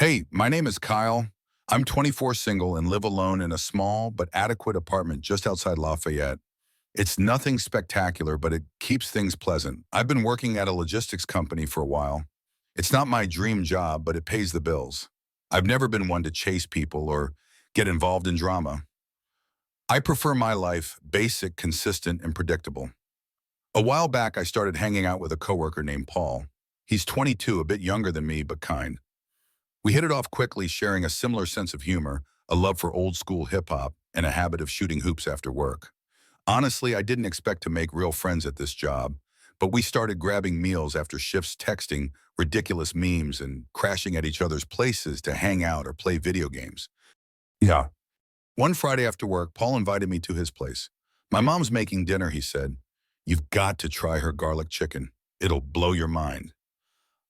Hey, my name is Kyle. I'm 24 single and live alone in a small but adequate apartment just outside Lafayette. It's nothing spectacular, but it keeps things pleasant. I've been working at a logistics company for a while. It's not my dream job, but it pays the bills. I've never been one to chase people or get involved in drama. I prefer my life basic, consistent, and predictable. A while back, I started hanging out with a coworker named Paul. He's 22, a bit younger than me, but kind. We hit it off quickly, sharing a similar sense of humor, a love for old school hip hop, and a habit of shooting hoops after work. Honestly, I didn't expect to make real friends at this job, but we started grabbing meals after shifts, texting ridiculous memes and crashing at each other's places to hang out or play video games. Yeah. One Friday after work, Paul invited me to his place. My mom's making dinner, he said. You've got to try her garlic chicken. It'll blow your mind.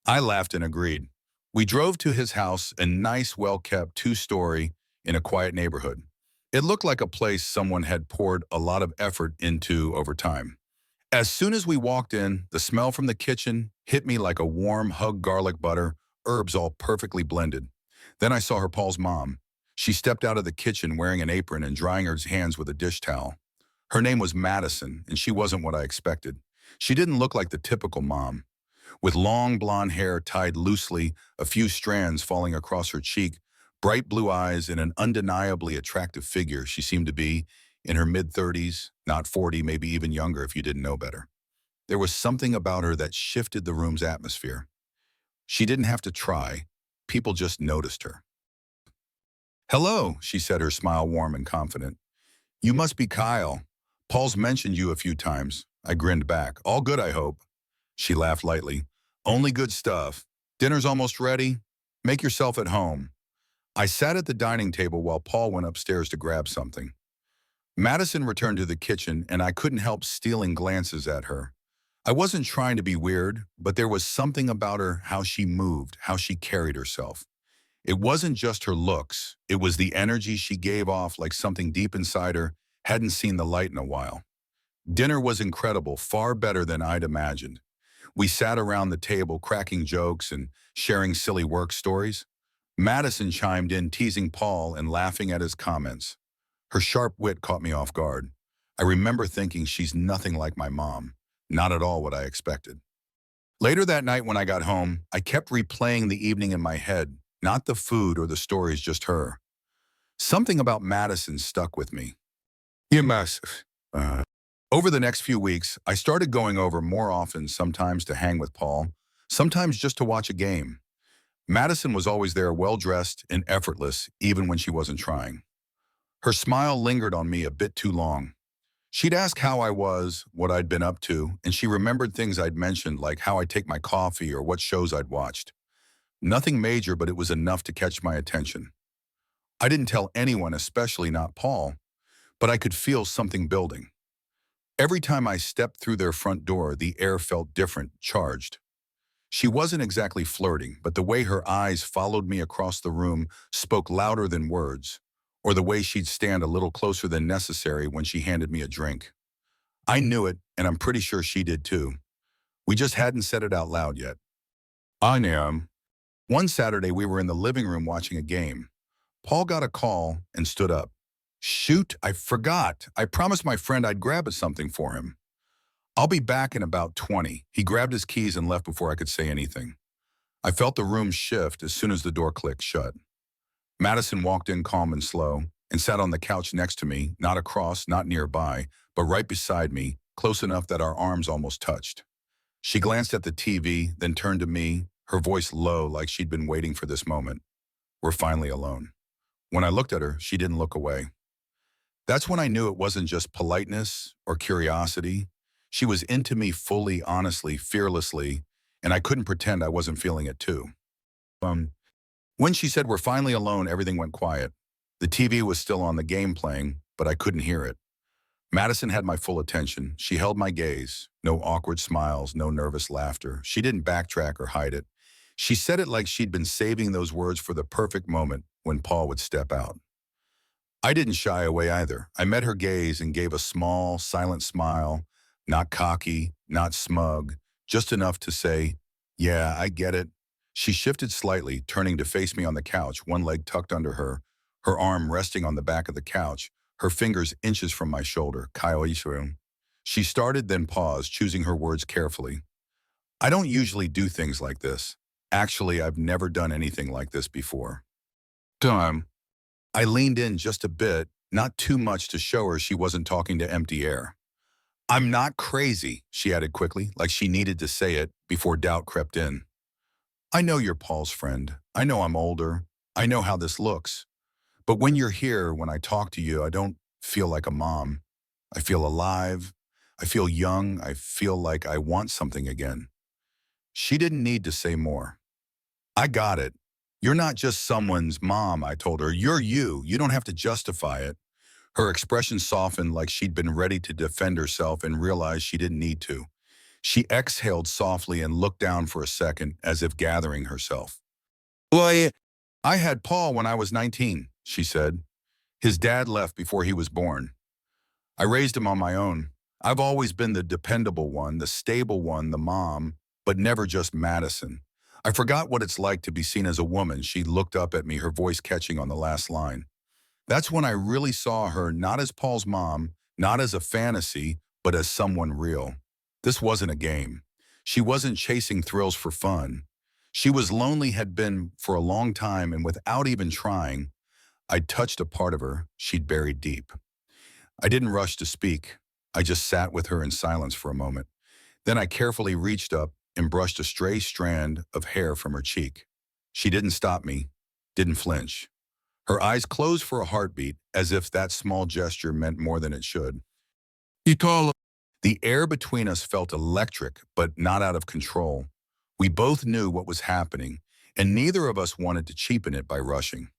I laughed and agreed. We drove to his house, a nice, well-kept two-story in a quiet neighborhood. It looked like a place someone had poured a lot of effort into over time. As soon as we walked in, the smell from the kitchen hit me like a warm hug, garlic butter, herbs all perfectly blended. Then I saw Paul's mom. She stepped out of the kitchen wearing an apron and drying her hands with a dish towel. Her name was Madison, and she wasn't what I expected. She didn't look like the typical mom. With long blonde hair tied loosely, a few strands falling across her cheek, bright blue eyes, and an undeniably attractive figure, she seemed to be in her mid-30s, not 40, maybe even younger if you didn't know better. There was something about her that shifted the room's atmosphere. She didn't have to try. People just noticed her. Hello, she said, her smile warm and confident. You must be Kyle. Paul's mentioned you a few times. I grinned back. All good, I hope. She laughed lightly. Only good stuff. Dinner's almost ready. Make yourself at home. I sat at the dining table while Paul went upstairs to grab something. Madison returned to the kitchen, and I couldn't help stealing glances at her. I wasn't trying to be weird, but there was something about her, how she moved, how she carried herself. It wasn't just her looks. It was the energy she gave off, like something deep inside her hadn't seen the light in a while. Dinner was incredible, far better than I'd imagined. We sat around the table cracking jokes and sharing silly work stories. Madison chimed in, teasing Paul and laughing at his comments. Her sharp wit caught me off guard. I remember thinking she's nothing like my mom, not at all what I expected. Later that night when I got home, I kept replaying the evening in my head, not the food or the stories, just her. Something about Madison stuck with me. You must. Over the next few weeks, I started going over more often, sometimes to hang with Paul, sometimes just to watch a game. Madison was always there, well-dressed and effortless, even when she wasn't trying. Her smile lingered on me a bit too long. She'd ask how I was, what I'd been up to, and she remembered things I'd mentioned, like how I take my coffee or what shows I'd watched. Nothing major, but it was enough to catch my attention. I didn't tell anyone, especially not Paul, but I could feel something building. Every time I stepped through their front door, the air felt different, charged. She wasn't exactly flirting, but the way her eyes followed me across the room spoke louder than words, or the way she'd stand a little closer than necessary when she handed me a drink. I knew it, and I'm pretty sure she did too. We just hadn't said it out loud yet. I am. One Saturday, we were in the living room watching a game. Paul got a call and stood up. Shoot, I forgot. I promised my friend I'd grab something for him. I'll be back in about 20. He grabbed his keys and left before I could say anything. I felt the room shift as soon as the door clicked shut. Madison walked in calm and slow and sat on the couch next to me, not across, not nearby, but right beside me, close enough that our arms almost touched. She glanced at the TV, then turned to me, her voice low like she'd been waiting for this moment. We're finally alone. When I looked at her, she didn't look away. That's when I knew it wasn't just politeness or curiosity. She was into me fully, honestly, fearlessly, and I couldn't pretend I wasn't feeling it too. When she said we're finally alone, everything went quiet. The TV was still on, the game playing, but I couldn't hear it. Madison had my full attention. She held my gaze. No awkward smiles, no nervous laughter. She didn't backtrack or hide it. She said it like she'd been saving those words for the perfect moment when Paul would step out. I didn't shy away either. I met her gaze and gave a small, silent smile, not cocky, not smug, just enough to say, yeah, I get it. She shifted slightly, turning to face me on the couch, one leg tucked under her, her arm resting on the back of the couch, her fingers inches from my shoulder. Kyle Ishiru. She started, then paused, choosing her words carefully. I don't usually do things like this. Actually, I've never done anything like this before. Time. I leaned in just a bit, not too much to show her she wasn't talking to empty air. I'm not crazy, she added quickly, like she needed to say it before doubt crept in. I know you're Paul's friend. I know I'm older. I know how this looks. But when you're here, when I talk to you, I don't feel like a mom. I feel alive. I feel young. I feel like I want something again. She didn't need to say more. I got it. You're not just someone's mom, I told her. You're you. You don't have to justify it. Her expression softened like she'd been ready to defend herself and realized she didn't need to. She exhaled softly and looked down for a second as if gathering herself. Well, I had Paul when I was 19, she said. His dad left before he was born. I raised him on my own. I've always been the dependable one, the stable one, the mom, but never just Madison. I forgot what it's like to be seen as a woman. She looked up at me, her voice catching on the last line. That's when I really saw her not as Paul's mom, not as a fantasy, but as someone real. This wasn't a game. She wasn't chasing thrills for fun. She was lonely, had been for a long time, and without even trying, I'd touched a part of her she'd buried deep. I didn't rush to speak. I just sat with her in silence for a moment. Then I carefully reached up and brushed a stray strand of hair from her cheek. She didn't stop me, didn't flinch. Her eyes closed for a heartbeat, as if that small gesture meant more than it should. You call. The air between us felt electric, but not out of control. We both knew what was happening, and neither of us wanted to cheapen it by rushing.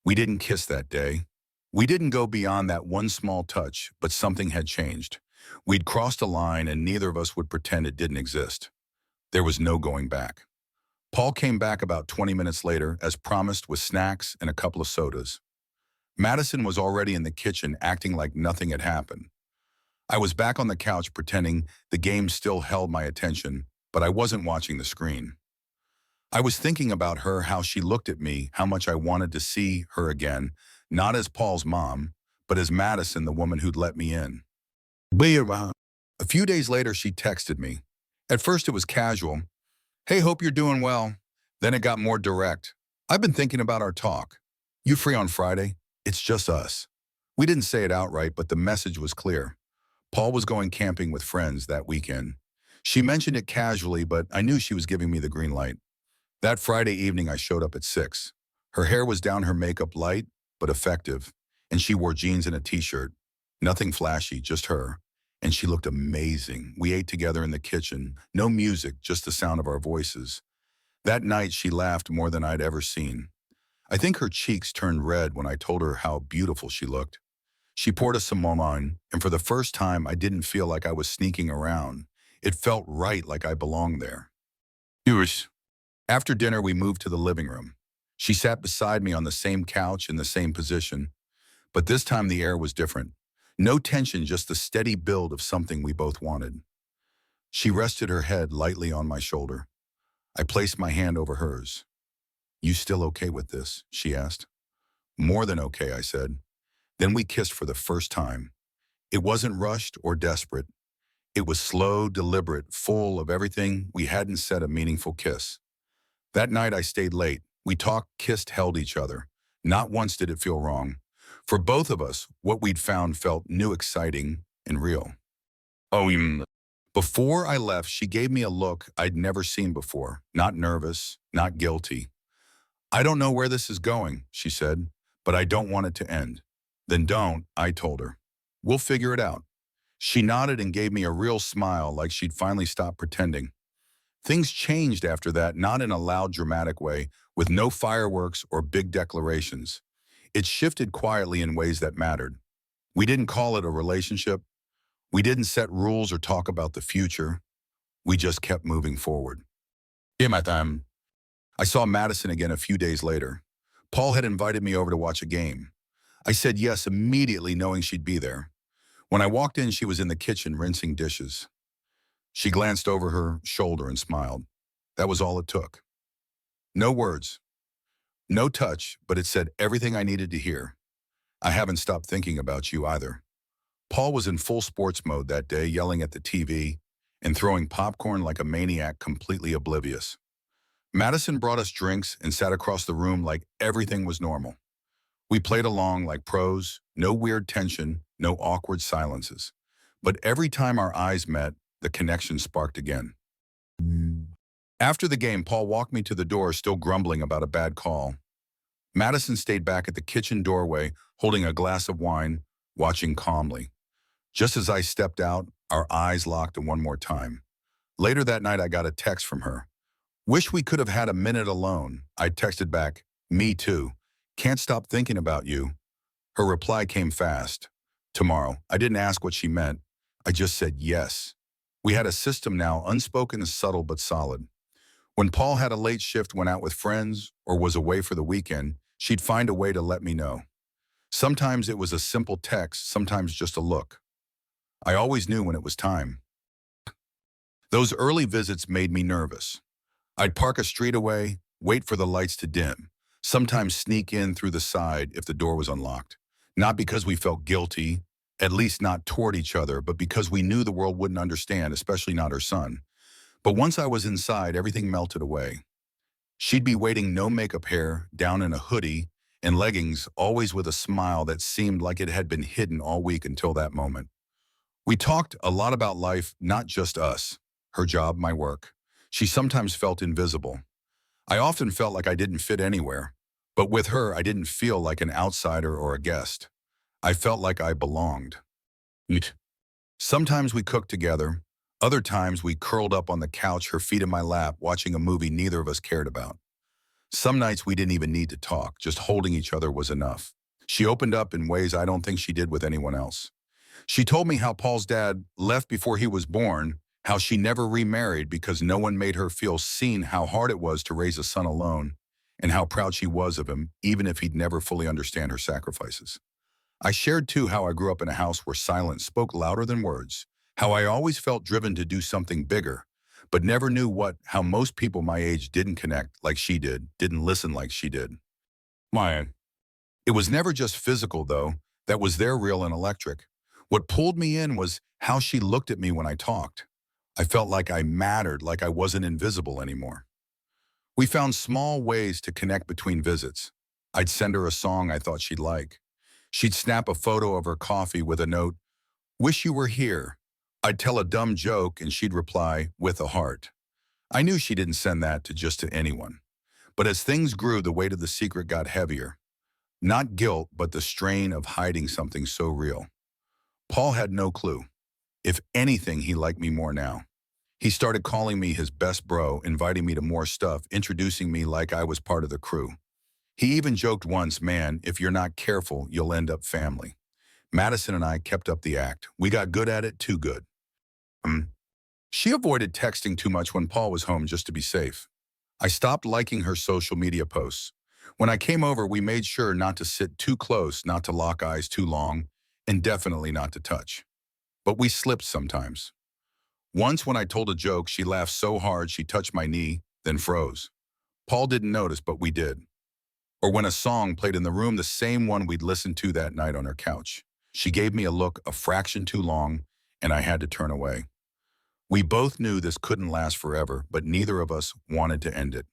We didn't kiss that day. We didn't go beyond that one small touch, but something had changed. We'd crossed a line, and neither of us would pretend it didn't exist. There was no going back. Paul came back about 20 minutes later, as promised, with snacks and a couple of sodas. Madison was already in the kitchen, acting like nothing had happened. I was back on the couch pretending the game still held my attention, but I wasn't watching the screen. I was thinking about her, how she looked at me, how much I wanted to see her again, not as Paul's mom, but as Madison, the woman who'd let me in. A few days later, she texted me. At first, it was casual. Hey, hope you're doing well. Then it got more direct. I've been thinking about our talk. You free on Friday? It's just us. We didn't say it outright, but the message was clear. Paul was going camping with friends that weekend. She mentioned it casually, but I knew she was giving me the green light. That Friday evening, I showed up at 6. Her hair was down, her makeup light, but effective, and she wore jeans and a t-shirt. Nothing flashy, just her. And she looked amazing. We ate together in the kitchen. No music, just the sound of our voices. That night, she laughed more than I'd ever seen. I think her cheeks turned red when I told her how beautiful she looked. She poured us some wine, and for the first time, I didn't feel like I was sneaking around. It felt right, like I belonged there. Yours. After dinner, we moved to the living room. She sat beside me on the same couch in the same position, but this time the air was different. No tension, just the steady build of something we both wanted. She rested her head lightly on my shoulder. I placed my hand over hers. You still okay with this? She asked. More than okay, I said. Then we kissed for the first time. It wasn't rushed or desperate. It was slow, deliberate, full of everything we hadn't said a meaningful kiss. That night I stayed late. We talked, kissed, held each other. Not once did it feel wrong. For both of us, what we'd found felt new, exciting, and real. Before I left, she gave me a look I'd never seen before. Not nervous, not guilty. I don't know where this is going, she said, but I don't want it to end. Then don't, I told her. We'll figure it out. She nodded and gave me a real smile, like she'd finally stopped pretending. Things changed after that, not in a loud, dramatic way, with no fireworks or big declarations. It shifted quietly in ways that mattered. We didn't call it a relationship. We didn't set rules or talk about the future. We just kept moving forward. I saw Madison again a few days later. Paul had invited me over to watch a game. I said yes immediately, knowing she'd be there. When I walked in, she was in the kitchen rinsing dishes. She glanced over her shoulder and smiled. That was all it took. No words, no touch, but it said everything I needed to hear. I haven't stopped thinking about you either. Paul was in full sports mode that day, yelling at the TV and throwing popcorn like a maniac, completely oblivious. Madison brought us drinks and sat across the room like everything was normal. We played along like pros, no weird tension, no awkward silences. But every time our eyes met, the connection sparked again. After the game, Paul walked me to the door, still grumbling about a bad call. Madison stayed back at the kitchen doorway, holding a glass of wine, watching calmly. Just as I stepped out, our eyes locked one more time. Later that night, I got a text from her. Wish we could have had a minute alone. I texted back, me too. Can't stop thinking about you. Her reply came fast. Tomorrow. I didn't ask what she meant. I just said yes. We had a system now, unspoken and subtle but solid. When Paul had a late shift, went out with friends, or was away for the weekend, she'd find a way to let me know. Sometimes it was a simple text, sometimes just a look. I always knew when it was time. Those early visits made me nervous. I'd park a street away, wait for the lights to dim, sometimes sneak in through the side if the door was unlocked. Not because we felt guilty, at least not toward each other, but because we knew the world wouldn't understand, especially not her son. But once I was inside, everything melted away. She'd be waiting, no makeup, hair, down in a hoodie and leggings, always with a smile that seemed like it had been hidden all week until that moment. We talked a lot about life, not just us, her job, my work. She sometimes felt invisible. I often felt like I didn't fit anywhere. But with her, I didn't feel like an outsider or a guest. I felt like I belonged. Sometimes we cooked together. Other times we curled up on the couch, her feet in my lap, watching a movie neither of us cared about. Some nights we didn't even need to talk. Just holding each other was enough. She opened up in ways I don't think she did with anyone else. She told me how Paul's dad left before he was born, how she never remarried because no one made her feel seen, how hard it was to raise a son alone, and how proud she was of him, even if he'd never fully understand her sacrifices. I shared too how I grew up in a house where silence spoke louder than words, how I always felt driven to do something bigger, but never knew what, how most people my age didn't connect like she did, didn't listen like she did. It was never just physical, though, that was there, real and electric. What pulled me in was how she looked at me when I talked. I felt like I mattered, like I wasn't invisible anymore. We found small ways to connect between visits. I'd send her a song I thought she'd like. She'd snap a photo of her coffee with a note, "Wish you were here." I'd tell a dumb joke and she'd reply, "With a heart." I knew she didn't send that to anyone. But as things grew, the weight of the secret got heavier. Not guilt, but the strain of hiding something so real. Paul had no clue. If anything, he liked me more now. He started calling me his best bro, inviting me to more stuff, introducing me like I was part of the crew. He even joked once, "Man, if you're not careful, you'll end up family." Madison and I kept up the act. We got good at it, too good. She avoided texting too much when Paul was home just to be safe. I stopped liking her social media posts. When I came over, we made sure not to sit too close, not to lock eyes too long, and definitely not to touch. But we slipped sometimes. Once when I told a joke, she laughed so hard she touched my knee, then froze. Paul didn't notice, but we did. Or when a song played in the room, the same one we'd listened to that night on her couch. She gave me a look a fraction too long, and I had to turn away. We both knew this couldn't last forever, but neither of us wanted to end it.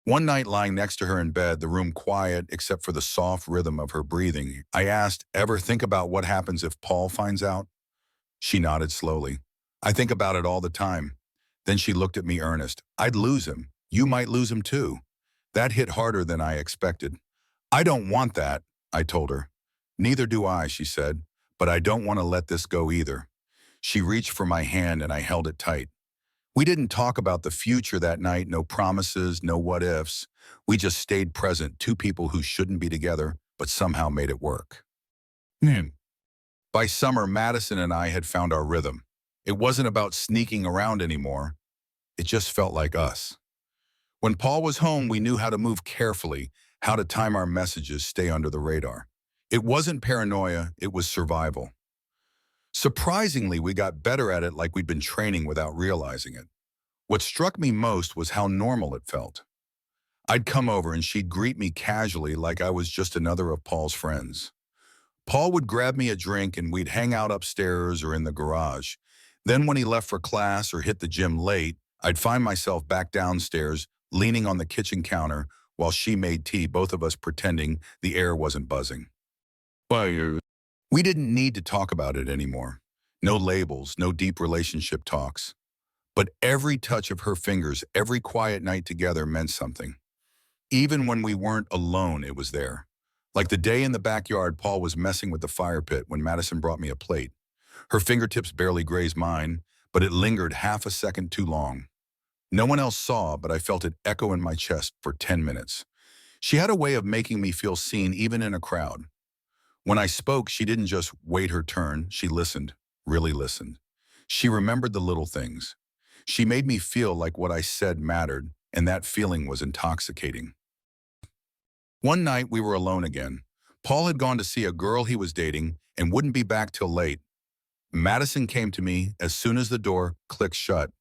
One night, lying next to her in bed, the room quiet except for the soft rhythm of her breathing, I asked, "Ever think about what happens if Paul finds out?" She nodded slowly. "I think about it all the time." Then she looked at me earnest. "I'd lose him. You might lose him too." That hit harder than I expected. "I don't want that," I told her. "Neither do I," she said, "but I don't want to let this go either." She reached for my hand and I held it tight. We didn't talk about the future that night, no promises, no what-ifs. We just stayed present, two people who shouldn't be together, but somehow made it work. By summer, Madison and I had found our rhythm. It wasn't about sneaking around anymore. It just felt like us. When Paul was home, we knew how to move carefully, how to time our messages, stay under the radar. It wasn't paranoia, it was survival. Surprisingly, we got better at it, like we'd been training without realizing it. What struck me most was how normal it felt. I'd come over and she'd greet me casually like I was just another of Paul's friends. Paul would grab me a drink and we'd hang out upstairs or in the garage. Then when he left for class or hit the gym late, I'd find myself back downstairs, leaning on the kitchen counter while she made tea, both of us pretending the air wasn't buzzing. Fire. We didn't need to talk about it anymore. No labels, no deep relationship talks. But every touch of her fingers, every quiet night together meant something. Even when we weren't alone, it was there. Like the day in the backyard, Paul was messing with the fire pit when Madison brought me a plate. Her fingertips barely grazed mine, but it lingered half a second too long. No one else saw, but I felt it echo in my chest for 10 minutes. She had a way of making me feel seen even in a crowd. When I spoke, she didn't just wait her turn, she listened, really listened. She remembered the little things. She made me feel like what I said mattered, and that feeling was intoxicating. One night we were alone again. Paul had gone to see a girl he was dating and wouldn't be back till late. Madison came to me as soon as the door clicked shut.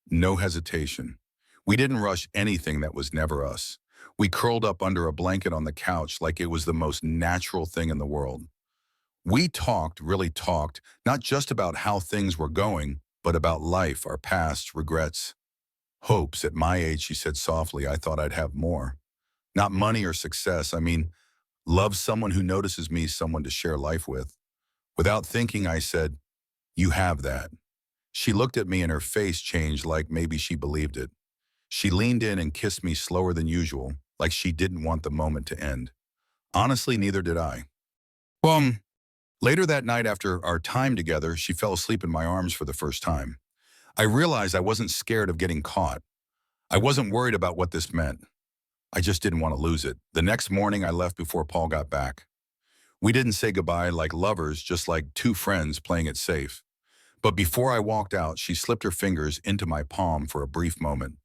No hesitation. We didn't rush anything that was never us. We curled up under a blanket on the couch like it was the most natural thing in the world. We talked, really talked, not just about how things were going, but about life, our past, regrets, hopes. At my age, she said softly, I thought I'd have more. Not money or success. I mean, love someone who notices me, someone to share life with. Without thinking, I said, you have that. She looked at me and her face changed like maybe she believed it. She leaned in and kissed me slower than usual, like she didn't want the moment to end. Honestly, neither did I. Well, later that night after our time together, she fell asleep in my arms for the first time. I realized I wasn't scared of getting caught. I wasn't worried about what this meant. I just didn't want to lose it. The next morning, I left before Paul got back. We didn't say goodbye like lovers, just like two friends playing it safe. But before I walked out, she slipped her fingers into my palm for a brief moment.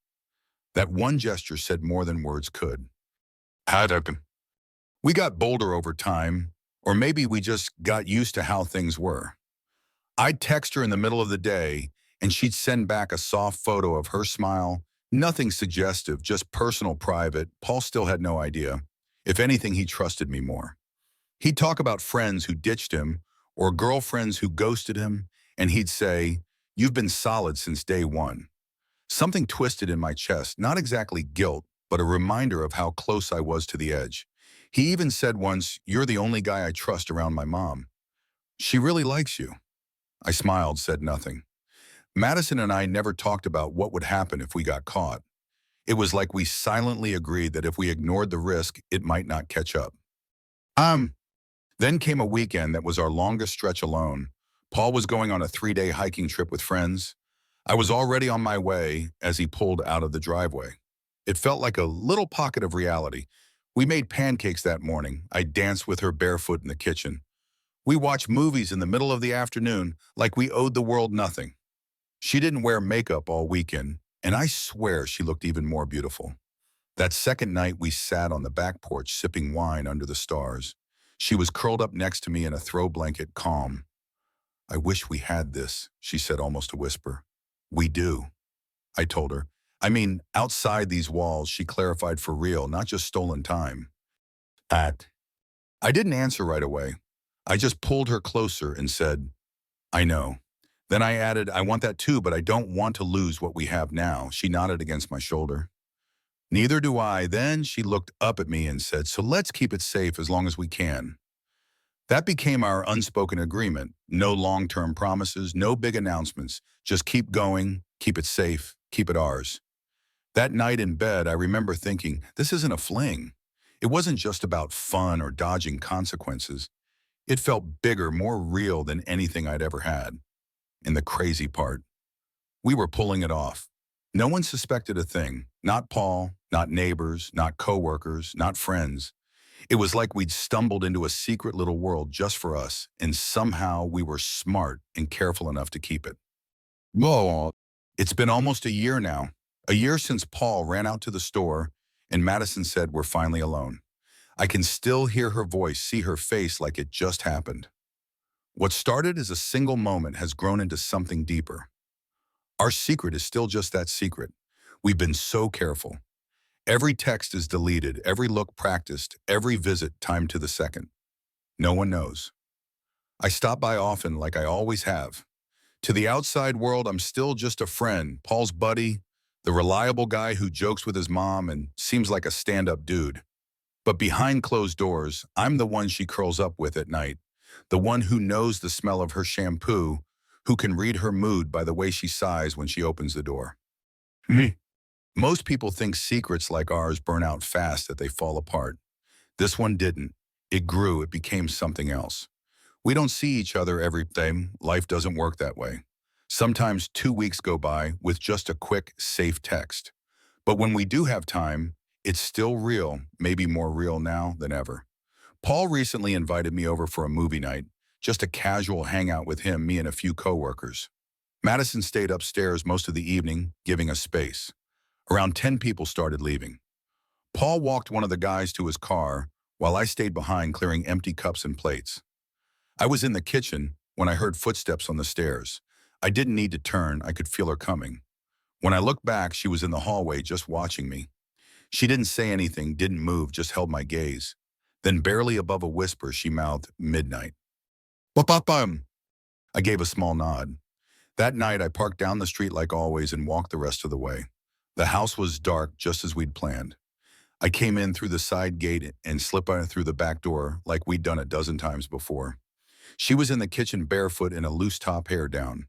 That one gesture said more than words could. Haddock. We got bolder over time, or maybe we just got used to how things were. I'd text her in the middle of the day, and she'd send back a soft photo of her smile. Nothing suggestive, just personal, private. Paul still had no idea. If anything, he trusted me more. He'd talk about friends who ditched him or girlfriends who ghosted him, and he'd say, you've been solid since day one. Something twisted in my chest, not exactly guilt, but a reminder of how close I was to the edge. He even said once, you're the only guy I trust around my mom. She really likes you. I smiled, said nothing. Madison and I never talked about what would happen if we got caught. It was like we silently agreed that if we ignored the risk, it might not catch up. Then came a weekend that was our longest stretch alone. Paul was going on a 3-day hiking trip with friends. I was already on my way as he pulled out of the driveway. It felt like a little pocket of reality. We made pancakes that morning. I danced with her barefoot in the kitchen. We watched movies in the middle of the afternoon like we owed the world nothing. She didn't wear makeup all weekend, and I swear she looked even more beautiful. That second night, we sat on the back porch sipping wine under the stars. She was curled up next to me in a throw blanket, calm. I wish we had this, she said almost a whisper. We do, I told her. I mean, outside these walls, she clarified, for real, not just stolen time. That. I didn't answer right away. I just pulled her closer and said, I know. Then I added, I want that too, but I don't want to lose what we have now. She nodded against my shoulder. Neither do I. Then she looked up at me and said, so let's keep it safe as long as we can. That became our unspoken agreement. No long-term promises, no big announcements. Just keep going, keep it safe, keep it ours. That night in bed, I remember thinking, this isn't a fling. It wasn't just about fun or dodging consequences. It felt bigger, more real than anything I'd ever had. And the crazy part, we were pulling it off. No one suspected a thing. Not Paul, not neighbors, not coworkers, not friends. It was like we'd stumbled into a secret little world just for us, and somehow we were smart and careful enough to keep it. Whoa. It's been almost a year now. A year since Paul ran out to the store, and Madison said we're finally alone. I can still hear her voice, see her face like it just happened. What started as a single moment has grown into something deeper. Our secret is still just that secret. We've been so careful. Every text is deleted, every look practiced, every visit timed to the second. No one knows. I stop by often like I always have. To the outside world, I'm still just a friend, Paul's buddy, the reliable guy who jokes with his mom and seems like a stand-up dude. But behind closed doors, I'm the one she curls up with at night, the one who knows the smell of her shampoo, who can read her mood by the way she sighs when she opens the door. Me. Most people think secrets like ours burn out fast, that they fall apart. This one didn't. It grew, it became something else. We don't see each other every day. Life doesn't work that way. Sometimes 2 weeks go by with just a quick, safe text. But when we do have time, it's still real, maybe more real now than ever. Paul recently invited me over for a movie night, just a casual hangout with him, me and a few coworkers. Madison stayed upstairs most of the evening, giving us space. Around 10 people started leaving. Paul walked one of the guys to his car, while I stayed behind clearing empty cups and plates. I was in the kitchen when I heard footsteps on the stairs. I didn't need to turn, I could feel her coming. When I looked back, she was in the hallway just watching me. She didn't say anything, didn't move, just held my gaze. Then barely above a whisper, she mouthed, "Midnight." "Bum." I gave a small nod. That night, I parked down the street like always and walked the rest of the way. The house was dark, just as we'd planned. I came in through the side gate and slipped out through the back door like we'd done a dozen times before. She was in the kitchen barefoot and a loose top, hair down.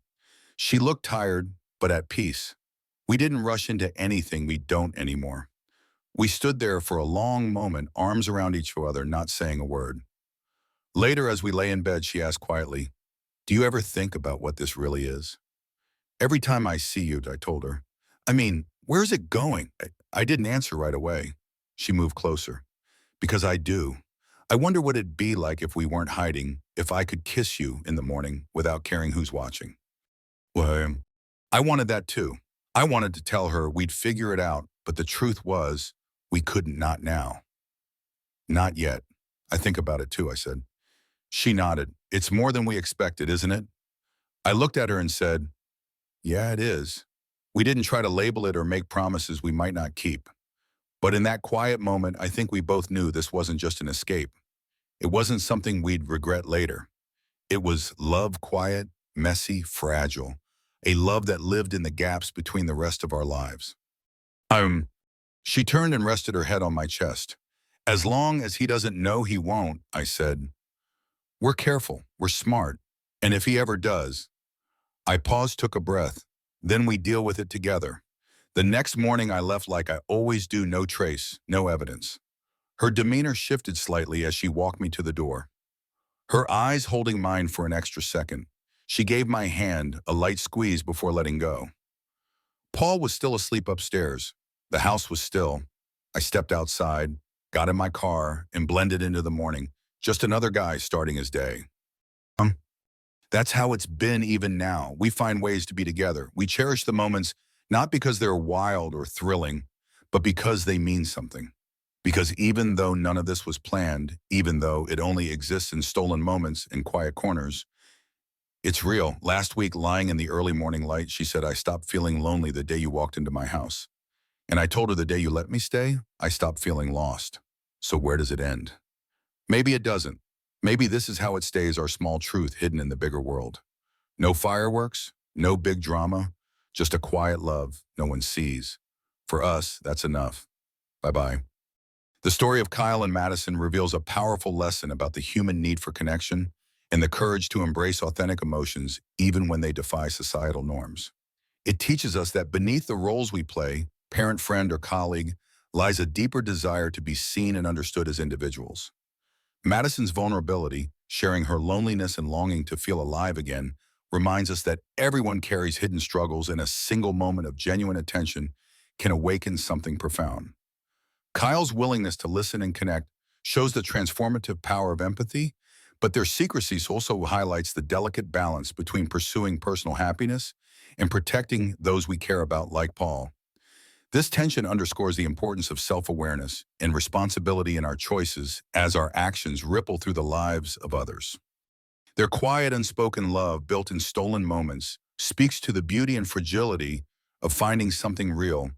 She looked tired, but at peace. We didn't rush into anything, we don't anymore. We stood there for a long moment, arms around each other, not saying a word. Later, as we lay in bed, she asked quietly, "Do you ever think about what this really is?" "Every time I see you," I told her. "I mean, where's it going?" I didn't answer right away. She moved closer. "Because I do. I wonder what it'd be like if we weren't hiding, if I could kiss you in the morning without caring who's watching." Well, I wanted that too. I wanted to tell her we'd figure it out, but the truth was, we couldn't, not now. "Not yet. I think about it too," I said. She nodded. "It's more than we expected, isn't it?" I looked at her and said, "Yeah, it is. We didn't try to label it or make promises we might not keep. But in that quiet moment, I think we both knew this wasn't just an escape. It wasn't something we'd regret later. It was love, quiet, messy, fragile. A love that lived in the gaps between the rest of our lives." She turned and rested her head on my chest. "As long as he doesn't know, he won't," I said. "We're careful, we're smart, and if he ever does." I paused, took a breath. "Then we deal with it together." The next morning I left like I always do, no trace, no evidence. Her demeanor shifted slightly as she walked me to the door. Her eyes holding mine for an extra second. She gave my hand a light squeeze before letting go. Paul was still asleep upstairs. The house was still. I stepped outside, got in my car, and blended into the morning. Just another guy starting his day. That's how it's been even now. We find ways to be together. We cherish the moments not because they're wild or thrilling, but because they mean something. Because even though none of this was planned, even though it only exists in stolen moments and quiet corners, it's real. Last week, lying in the early morning light, she said, "I stopped feeling lonely the day you walked into my house." And I told her the day you let me stay, I stopped feeling lost. So where does it end? Maybe it doesn't. Maybe this is how it stays, our small truth hidden in the bigger world. No fireworks, no big drama, just a quiet love no one sees. For us, that's enough. Bye-bye. The story of Kyle and Madison reveals a powerful lesson about the human need for connection and the courage to embrace authentic emotions even when they defy societal norms. It teaches us that beneath the roles we play, parent, friend, or colleague, lies a deeper desire to be seen and understood as individuals. Madison's vulnerability, sharing her loneliness and longing to feel alive again, reminds us that everyone carries hidden struggles, and a single moment of genuine attention can awaken something profound. Kyle's willingness to listen and connect shows the transformative power of empathy, but their secrecy also highlights the delicate balance between pursuing personal happiness and protecting those we care about, like Paul. This tension underscores the importance of self-awareness and responsibility in our choices as our actions ripple through the lives of others. Their quiet, unspoken love, built in stolen moments, speaks to the beauty and fragility of finding something real,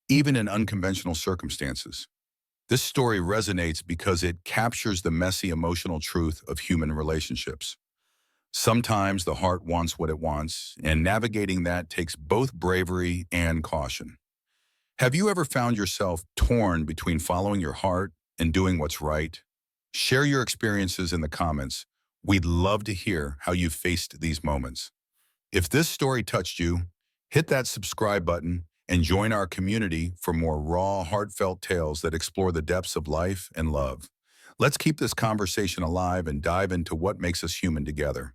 even in unconventional circumstances. This story resonates because it captures the messy emotional truth of human relationships. Sometimes the heart wants what it wants, and navigating that takes both bravery and caution. Have you ever found yourself torn between following your heart and doing what's right? Share your experiences in the comments. We'd love to hear how you faced these moments. If this story touched you, hit that subscribe button and join our community for more raw, heartfelt tales that explore the depths of life and love. Let's keep this conversation alive and dive into what makes us human together.